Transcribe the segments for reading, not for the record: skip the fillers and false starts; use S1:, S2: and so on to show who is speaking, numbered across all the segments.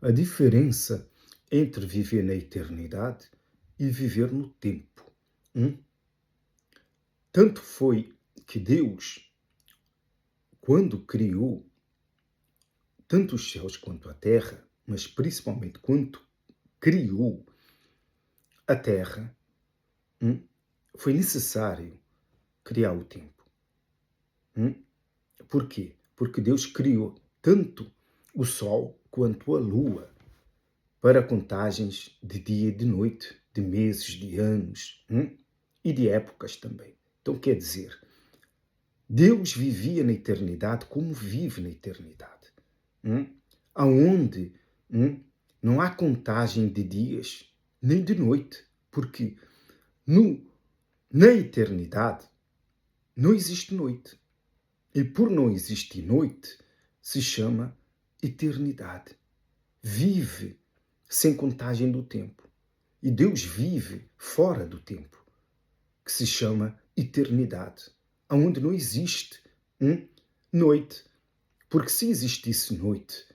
S1: a diferença entre viver na eternidade e viver no tempo. Tanto foi que Deus, quando criou tanto os céus quanto a terra, mas principalmente quando criou a terra, foi necessário criar o tempo. Por quê? Porque Deus criou tanto o sol quanto a lua para contagens de dia e de noite, de meses, de anos e de épocas também. Então quer dizer, Deus vivia na eternidade como vive na eternidade. Aonde não há contagem de dias nem de noite, porque na eternidade não existe noite. E por não existir noite, se chama eternidade. Vive sem contagem do tempo. E Deus vive fora do tempo, que se chama eternidade, aonde não existe noite. Porque se existisse noite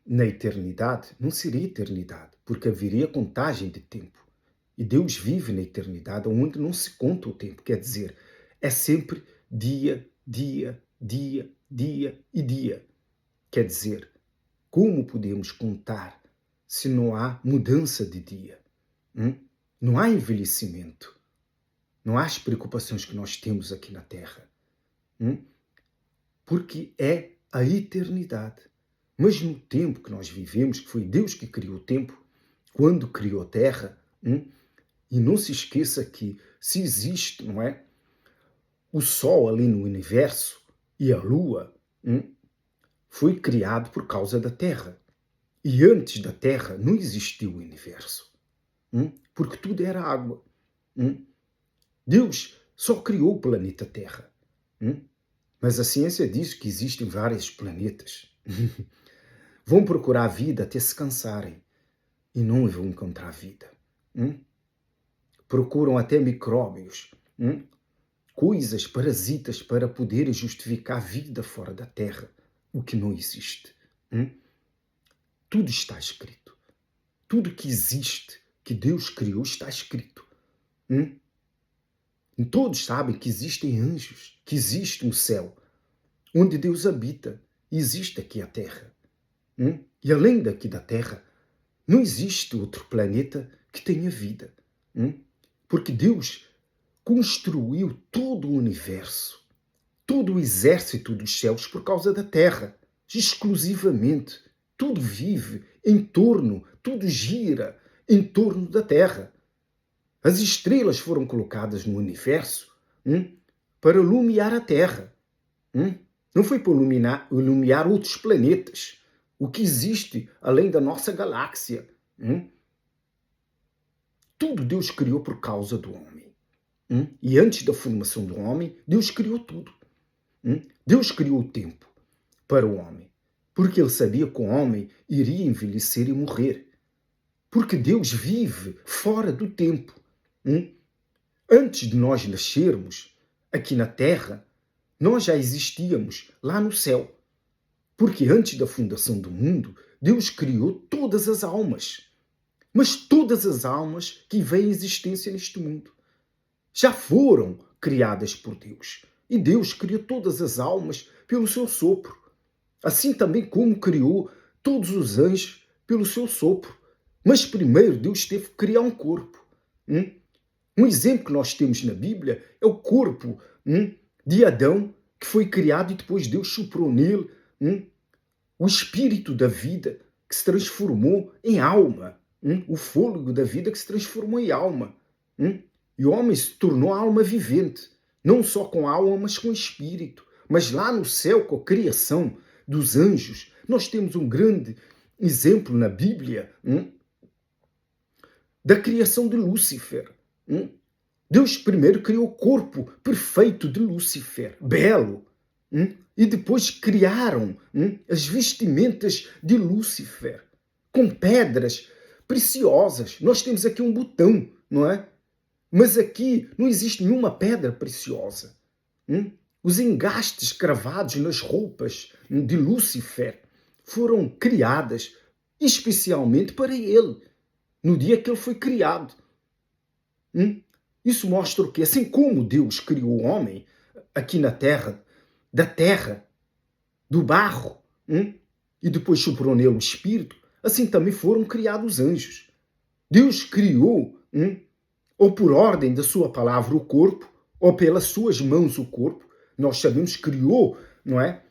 S1: na eternidade, não seria eternidade, porque haveria contagem de tempo. E Deus vive na eternidade, onde não se conta o tempo. Quer dizer, é sempre dia, dia, dia, dia e dia. Quer dizer, como podemos contar se não há mudança de dia? Não há envelhecimento. Não há as preocupações que nós temos aqui na Terra. Porque é a eternidade. Mas no tempo que nós vivemos, que foi Deus que criou o tempo, quando criou a Terra, e não se esqueça que se existe, não é, o Sol ali no universo e a Lua, foi criado por causa da Terra. E antes da Terra não existiu o universo, porque tudo era água. Deus só criou o planeta Terra. Mas a ciência diz que existem vários planetas. Vão procurar vida até se cansarem e não vão encontrar vida. Procuram até micróbios, coisas, parasitas, para poderem justificar vida fora da Terra, o que não existe. Tudo está escrito. Tudo que existe, que Deus criou, está escrito. E todos sabem que existem anjos, que existe um céu, onde Deus habita. Existe aqui a Terra. E além daqui da Terra, não existe outro planeta que tenha vida. Porque Deus construiu todo o universo, todo o exército dos céus por causa da Terra, exclusivamente. Tudo vive em torno, tudo gira em torno da Terra. As estrelas foram colocadas no universo para iluminar a Terra. Não foi para iluminar outros planetas. O que existe além da nossa galáxia. Tudo Deus criou por causa do homem. E antes da formação do homem, Deus criou tudo. Deus criou o tempo para o homem, porque ele sabia que o homem iria envelhecer e morrer. Porque Deus vive fora do tempo. Antes de nós nascermos aqui na Terra, nós já existíamos lá no céu. Porque antes da fundação do mundo, Deus criou todas as almas. Mas todas as almas que vêm à existência neste mundo já foram criadas por Deus. E Deus criou todas as almas pelo seu sopro. Assim também como criou todos os anjos pelo seu sopro. Mas primeiro Deus teve que criar um corpo. Um exemplo que nós temos na Bíblia é o corpo de Adão, que foi criado e depois Deus soprou nele o espírito da vida, que se transformou em alma. O fôlego da vida que se transformou em alma. E o homem se tornou alma vivente, não só com alma, mas com espírito. Mas lá no céu, com a criação dos anjos, nós temos um grande exemplo na Bíblia da criação de Lúcifer. Deus primeiro criou o corpo perfeito de Lúcifer, belo. E depois criaram as vestimentas de Lúcifer, com pedras preciosas. Nós temos aqui um botão, não é? Mas aqui não existe nenhuma pedra preciosa. Os engastes cravados nas roupas de Lúcifer foram criadas especialmente para ele, no dia que ele foi criado. Isso mostra o quê? Assim como Deus criou o homem aqui na terra, da terra, do barro, e depois soprou nele o espírito, assim também foram criados os anjos. Deus criou, ou por ordem da sua palavra, o corpo, ou pelas suas mãos o corpo. Nós sabemos que criou, não é?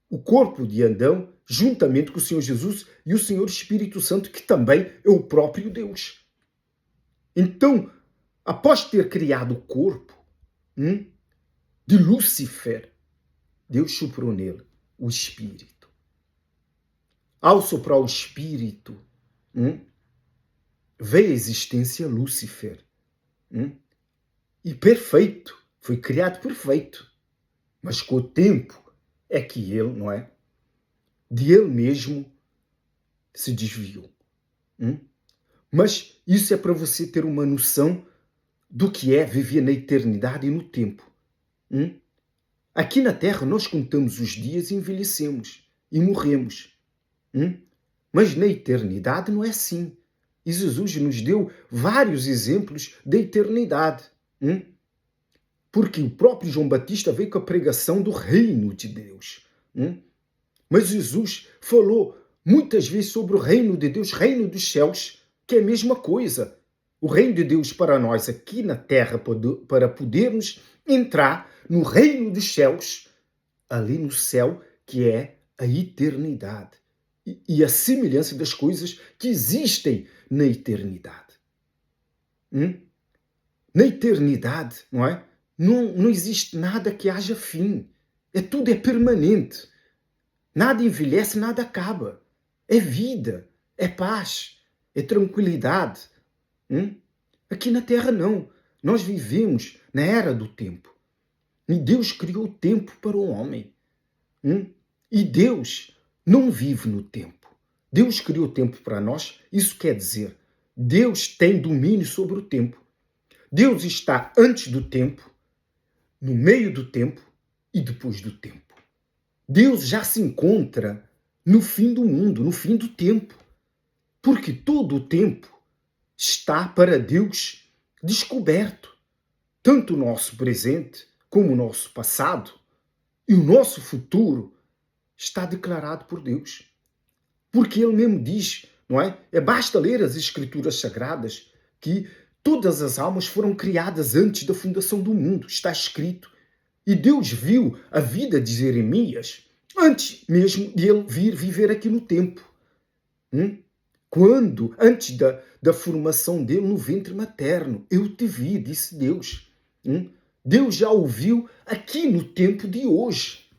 S1: O corpo de Adão, juntamente com o Senhor Jesus e o Senhor Espírito Santo, que também é o próprio Deus. Então, após ter criado o corpo de Lúcifer, Deus soprou nele o Espírito. Ao soprar o Espírito, veio a existência Lúcifer. E perfeito, foi criado perfeito. Mas com o tempo é que ele, não é? De ele mesmo se desviou. Mas isso é para você ter uma noção do que é viver na eternidade e no tempo. Aqui na Terra nós contamos os dias e envelhecemos e morremos. Mas na eternidade não é assim. E Jesus nos deu vários exemplos da eternidade. Porque o próprio João Batista veio com a pregação do reino de Deus. Mas Jesus falou muitas vezes sobre o reino de Deus, reino dos céus, que é a mesma coisa. O reino de Deus para nós aqui na terra, para podermos entrar no reino dos céus, ali no céu, que é a eternidade. E a semelhança das coisas que existem na eternidade. Na eternidade, não é? Não existe nada que haja fim. Tudo é permanente. Nada envelhece, nada acaba. É vida, é paz, é tranquilidade. Aqui na Terra não. Nós vivemos na era do tempo. E Deus criou o tempo para o homem. E Deus não vive no tempo. Deus criou o tempo para nós. Isso quer dizer, Deus tem domínio sobre o tempo. Deus está antes do tempo, no meio do tempo e depois do tempo. Deus já se encontra no fim do mundo, no fim do tempo. Porque todo o tempo está para Deus descoberto. Tanto o nosso presente como o nosso passado e o nosso futuro está declarado por Deus. Porque Ele mesmo diz, não é? Basta ler as Escrituras Sagradas que todas as almas foram criadas antes da fundação do mundo. Está escrito. E Deus viu a vida de Jeremias antes mesmo de ele vir viver aqui no tempo. Antes da formação dele no ventre materno. Eu te vi, disse Deus. Deus já o viu aqui no tempo de hoje,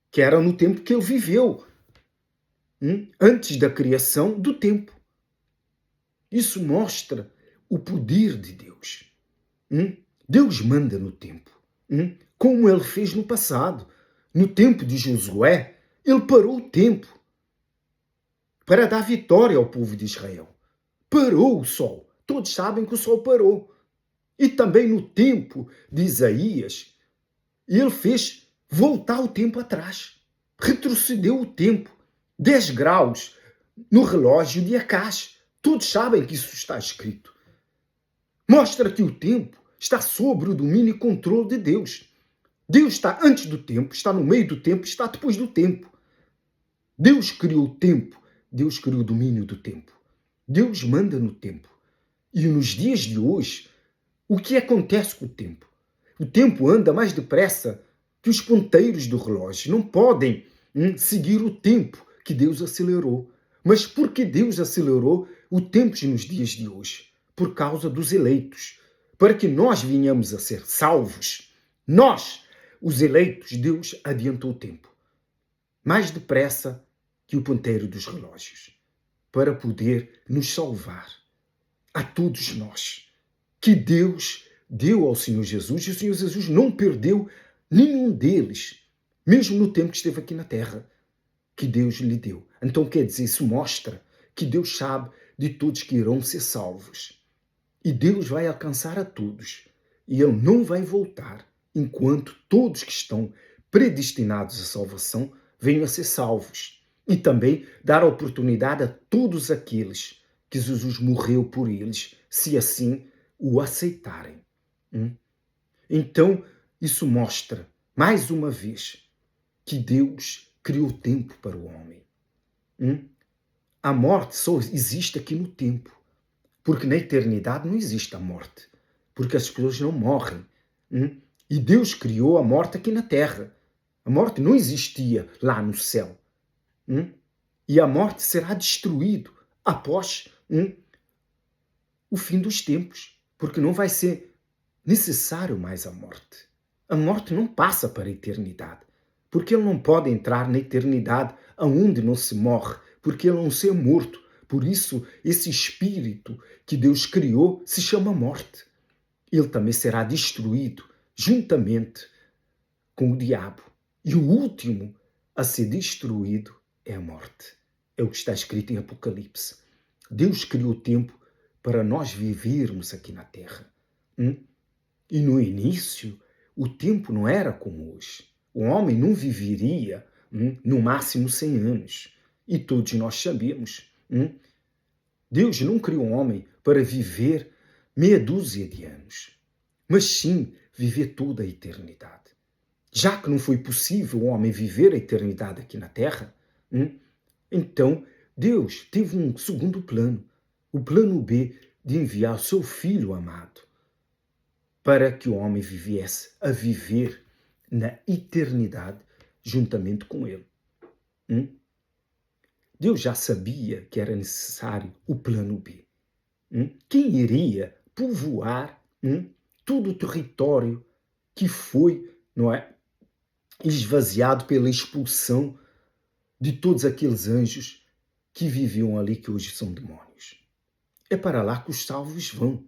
S1: que era no tempo que ele viveu. Antes da criação do tempo. Isso mostra o poder de Deus. Deus manda no tempo. Como ele fez no passado. No tempo de Josué, ele parou o tempo para dar vitória ao povo de Israel. Parou o sol. Todos sabem que o sol parou. E também no tempo de Isaías, ele fez voltar o tempo atrás. Retrocedeu o tempo. 10 graus no relógio de Acás. Todos sabem que isso está escrito. Mostra que o tempo está sob o domínio e controle de Deus. Deus está antes do tempo, está no meio do tempo, está depois do tempo. Deus criou o tempo, Deus criou o domínio do tempo. Deus manda no tempo. E nos dias de hoje, o que acontece com o tempo? O tempo anda mais depressa que os ponteiros do relógio. Não podem seguir o tempo que Deus acelerou. Mas por que Deus acelerou o tempo nos dias de hoje? Por causa dos eleitos. Para que nós venhamos a ser salvos. Nós, os eleitos, Deus adiantou o tempo. Mais depressa que o ponteiro dos relógios. Para poder nos salvar. A todos nós. Que Deus deu ao Senhor Jesus. E o Senhor Jesus não perdeu nenhum deles. Mesmo no tempo que esteve aqui na terra. Que Deus lhe deu. Então quer dizer, isso mostra que Deus sabe de todos que irão ser salvos. E Deus vai alcançar a todos. E Ele não vai voltar enquanto todos que estão predestinados à salvação venham a ser salvos. e também dar a oportunidade a todos aqueles que Jesus morreu por eles, se assim o aceitarem. Então, isso mostra, mais uma vez, que Deus criou tempo para o homem. A morte só existe aqui no tempo, porque na eternidade não existe a morte, porque as pessoas não morrem. E Deus criou a morte aqui na terra. A morte não existia lá no céu. E a morte será destruída após o fim dos tempos, porque não vai ser necessário mais a morte. A morte não passa para a eternidade, porque ele não pode entrar na eternidade aonde não se morre, porque ele não ser morto. Por isso, esse espírito que Deus criou se chama morte. Ele também será destruído juntamente com o diabo. E o último a ser destruído é a morte. É o que está escrito em Apocalipse. Deus criou o tempo para nós vivermos aqui na Terra. E no início, o tempo não era como hoje. O homem não viveria no máximo 100 anos. E todos nós sabemos. Deus não criou o homem para viver meia dúzia de anos, mas sim viver toda a eternidade. Já que não foi possível o homem viver a eternidade aqui na Terra, então Deus teve um segundo plano, o plano B de enviar o seu Filho amado para que o homem viesse a viver na eternidade juntamente com ele. Deus já sabia que era necessário o plano B. Quem iria povoar todo o território que foi, não é, esvaziado pela expulsão de todos aqueles anjos que viviam ali, que hoje são demônios? É para lá que os salvos vão.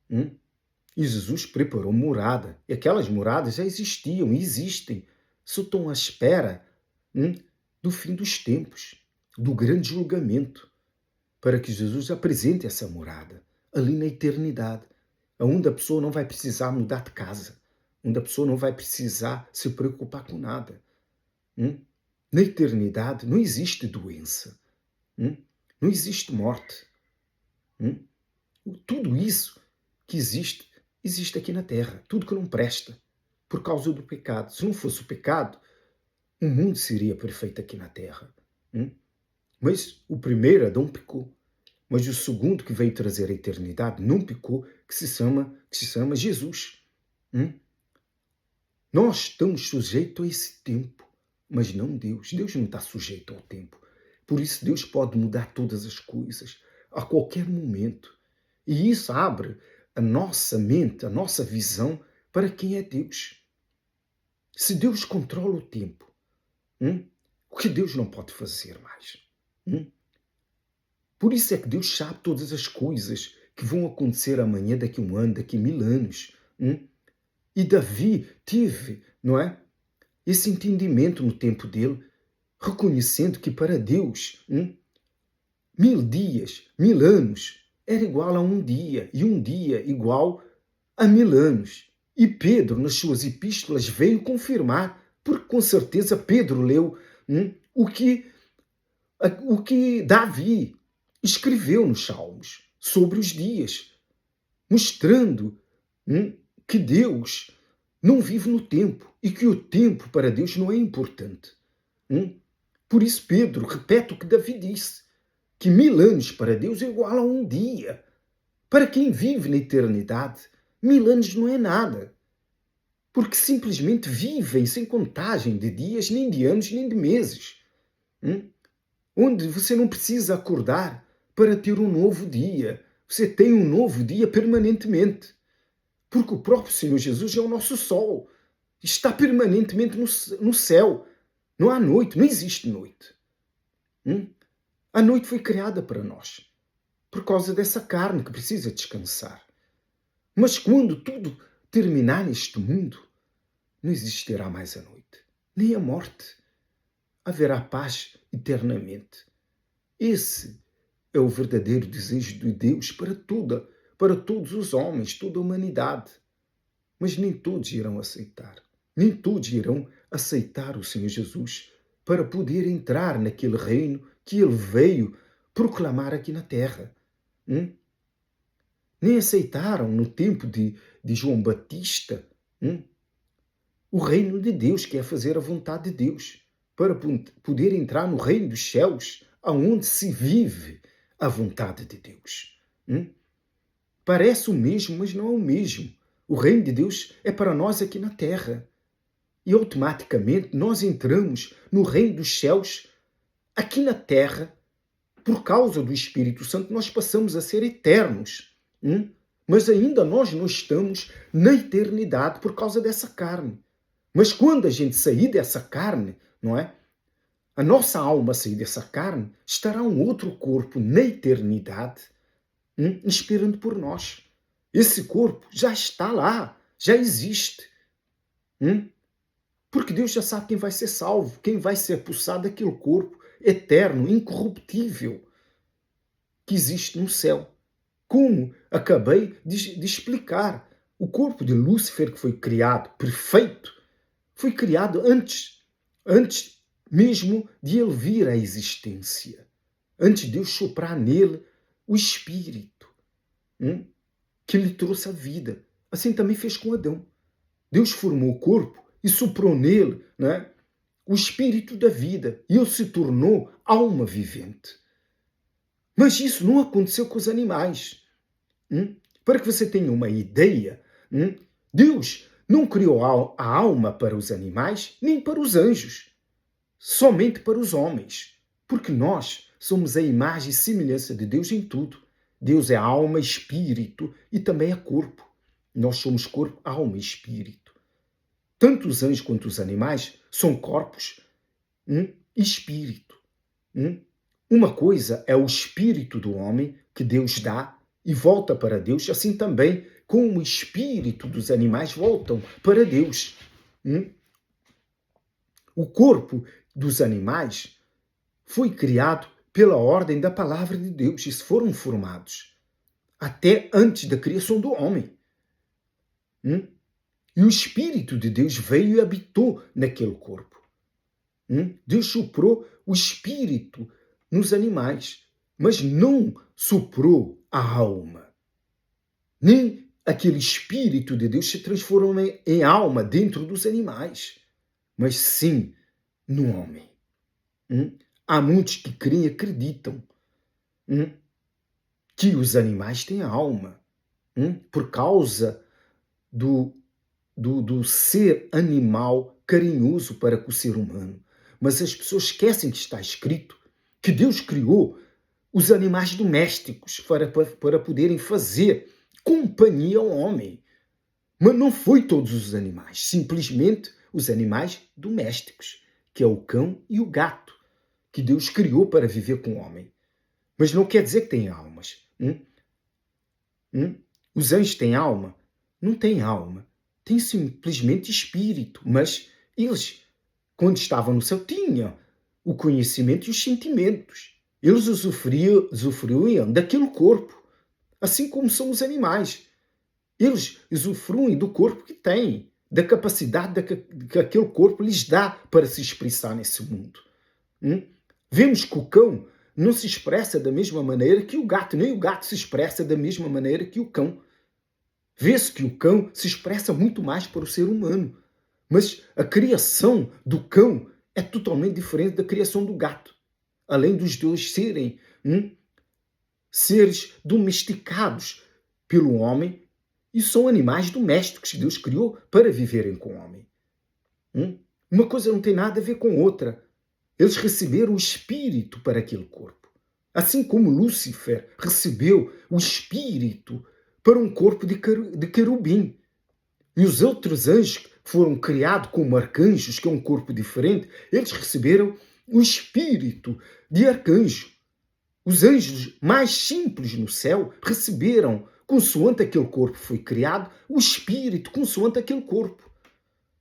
S1: E Jesus preparou morada. E aquelas moradas já existiam e existem. Só estão à espera do fim dos tempos, do grande julgamento, para que Jesus apresente essa morada ali na eternidade, onde a pessoa não vai precisar mudar de casa, onde a pessoa não vai precisar se preocupar com nada. Na eternidade não existe doença, não existe morte. Tudo isso que existe aqui na Terra, tudo que não presta, por causa do pecado. Se não fosse o pecado, o mundo seria perfeito aqui na Terra. Mas o primeiro, Adão, pecou. Mas o segundo, que veio trazer a eternidade, não pecou, que se chama Jesus. Nós estamos sujeitos a esse tempo, mas não Deus. Deus não está sujeito ao tempo. Por isso Deus pode mudar todas as coisas, a qualquer momento. E isso abre a nossa mente, a nossa visão para quem é Deus. Se Deus controla o tempo, o que Deus não pode fazer mais? Por isso é que Deus sabe todas as coisas que vão acontecer amanhã, daqui a um ano, daqui a 1000 anos. E Davi teve, não é, esse entendimento no tempo dele, reconhecendo que para Deus 1000 dias, 1000 anos, era igual a um dia, e um dia igual a 1000 anos. E Pedro, nas suas epístolas, veio confirmar, porque com certeza Pedro leu o que Davi escreveu nos Salmos sobre os dias, mostrando que Deus não vive no tempo e que o tempo para Deus não é importante. Por isso Pedro repete o que Davi disse, que 1000 anos para Deus é igual a um dia. Para quem vive na eternidade, 1000 anos não é nada, porque simplesmente vivem sem contagem de dias, nem de anos, nem de meses. Onde você não precisa acordar para ter um novo dia. Você tem um novo dia permanentemente. Porque o próprio Senhor Jesus é o nosso sol. Está permanentemente no céu. Não há noite, não existe noite. A noite foi criada para nós, por causa dessa carne que precisa descansar. Mas quando tudo terminar neste mundo, não existirá mais a noite, nem a morte. Haverá paz eternamente. Esse é o verdadeiro desejo de Deus para todos os homens, toda a humanidade. Mas nem todos irão aceitar. Nem todos irão aceitar o Senhor Jesus para poder entrar naquele reino que ele veio proclamar aqui na terra. Nem aceitaram no tempo de João Batista o reino de Deus, que é fazer a vontade de Deus, para poder entrar no reino dos céus, aonde se vive a vontade de Deus. Parece o mesmo, mas não é o mesmo. O reino de Deus é para nós aqui na terra. E automaticamente nós entramos no reino dos céus aqui na terra. Por causa do Espírito Santo, nós passamos a ser eternos. Mas ainda nós não estamos na eternidade por causa dessa carne. Mas quando a gente sair dessa carne, não é? A nossa alma sair dessa carne, estará um outro corpo na eternidade, esperando por nós. Esse corpo já está lá, já existe. Porque Deus já sabe quem vai ser salvo, quem vai ser expulsado daquele corpo eterno, incorruptível, que existe no céu. Como acabei de explicar, o corpo de Lúcifer que foi criado, perfeito, foi criado antes mesmo de ele vir à existência. Antes de Deus soprar nele o Espírito, que lhe trouxe a vida. Assim também fez com Adão. Deus formou o corpo e soprou nele, o Espírito da vida. E ele se tornou alma vivente. Mas isso não aconteceu com os animais. Para que você tenha uma ideia, Deus não criou a alma para os animais, nem para os anjos. Somente para os homens. Porque nós somos a imagem e semelhança de Deus em tudo. Deus é alma, espírito e também é corpo. Nós somos corpo, alma e espírito. Tanto os anjos quanto os animais são corpos e espírito. Uma coisa é o espírito do homem que Deus dá e volta para Deus, assim também como o espírito dos animais voltam para Deus. O corpo dos animais foi criado pela ordem da palavra de Deus e foram formados até antes da criação do homem. E o Espírito de Deus veio e habitou naquele corpo. Deus soprou o Espírito nos animais, mas não soprou a alma. Nem aquele Espírito de Deus se transformou em alma dentro dos animais, mas sim no homem. Há muitos que creem e acreditam que os animais têm alma, por causa do ser animal carinhoso para com o ser humano. Mas as pessoas esquecem que está escrito que Deus criou os animais domésticos para poderem fazer companhia ao homem. Mas não foi todos os animais, simplesmente os animais domésticos, que é o cão e o gato, que Deus criou para viver com o homem. Mas não quer dizer que têm almas. Os anjos têm alma? Não têm alma. Têm simplesmente espírito. Mas eles, quando estavam no céu, tinham o conhecimento e os sentimentos. Eles usufruíam daquele corpo, assim como são os animais. Eles usufruem do corpo que têm, da capacidade que aquele corpo lhes dá para se expressar nesse mundo. Vemos que o cão não se expressa da mesma maneira que o gato, nem o gato se expressa da mesma maneira que o cão. Vê-se que o cão se expressa muito mais para o ser humano, mas a criação do cão é totalmente diferente da criação do gato. Além dos dois serem seres domesticados pelo homem, e são animais domésticos que Deus criou para viverem com o homem. Uma coisa não tem nada a ver com outra. Eles receberam o espírito para aquele corpo. Assim como Lúcifer recebeu o espírito para um corpo de querubim. E os outros anjos que foram criados como arcanjos, que é um corpo diferente, eles receberam o espírito de arcanjo. Os anjos mais simples no céu receberam, consoante aquele corpo foi criado, o espírito consoante aquele corpo.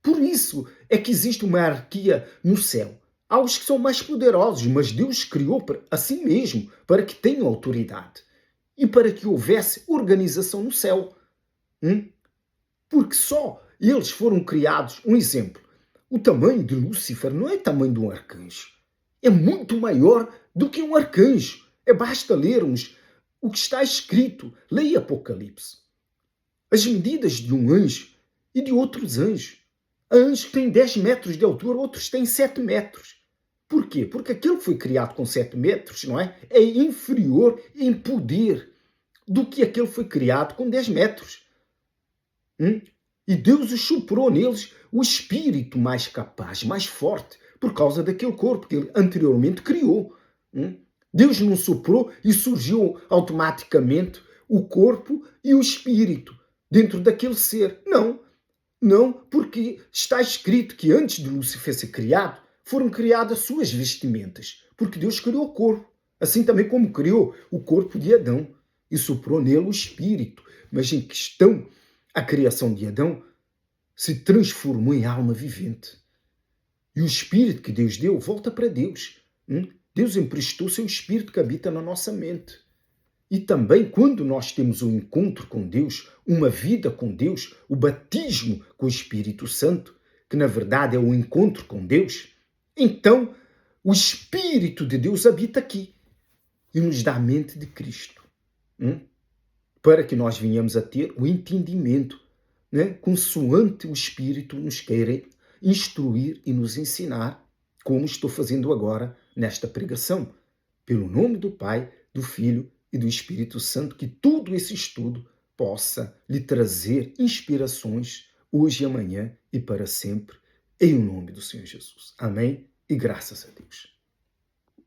S1: Por isso é que existe uma hierarquia no céu. Há os que são mais poderosos, mas Deus criou assim mesmo, para que tenham autoridade. E para que houvesse organização no céu. Porque só eles foram criados. Um exemplo. O tamanho de Lúcifer não é o tamanho de um arcanjo. É muito maior do que um arcanjo. Basta lermos o que está escrito. Leia Apocalipse. As medidas de um anjo e de outros anjos. Há anjos que têm 10 metros de altura, outros têm 7 metros. Por quê? Porque aquele que foi criado com 7 metros, não é? É inferior em poder do que aquele que foi criado com 10 metros. E Deus soprou neles o espírito mais capaz, mais forte, por causa daquele corpo que ele anteriormente criou. Deus não soprou e surgiu automaticamente o corpo e o espírito dentro daquele ser. Não. Não, porque está escrito que antes de Lúcifer ser criado, foram criadas suas vestimentas, porque Deus criou o corpo, assim também como criou o corpo de Adão e soprou nele o espírito. Mas em questão, a criação de Adão se transformou em alma vivente. E o espírito que Deus deu volta para Deus. Deus emprestou seu espírito que habita na nossa mente. E também quando nós temos um encontro com Deus, uma vida com Deus, o batismo com o Espírito Santo, que na verdade é o encontro com Deus, então o Espírito de Deus habita aqui e nos dá a mente de Cristo. Para que nós venhamos a ter o entendimento, consoante o Espírito nos queira instruir e nos ensinar, como estou fazendo agora nesta pregação. Pelo nome do Pai, do Filho e do Espírito Santo, que todo esse estudo possa lhe trazer inspirações hoje e amanhã e para sempre, em nome do Senhor Jesus. Amém? E graças a Deus.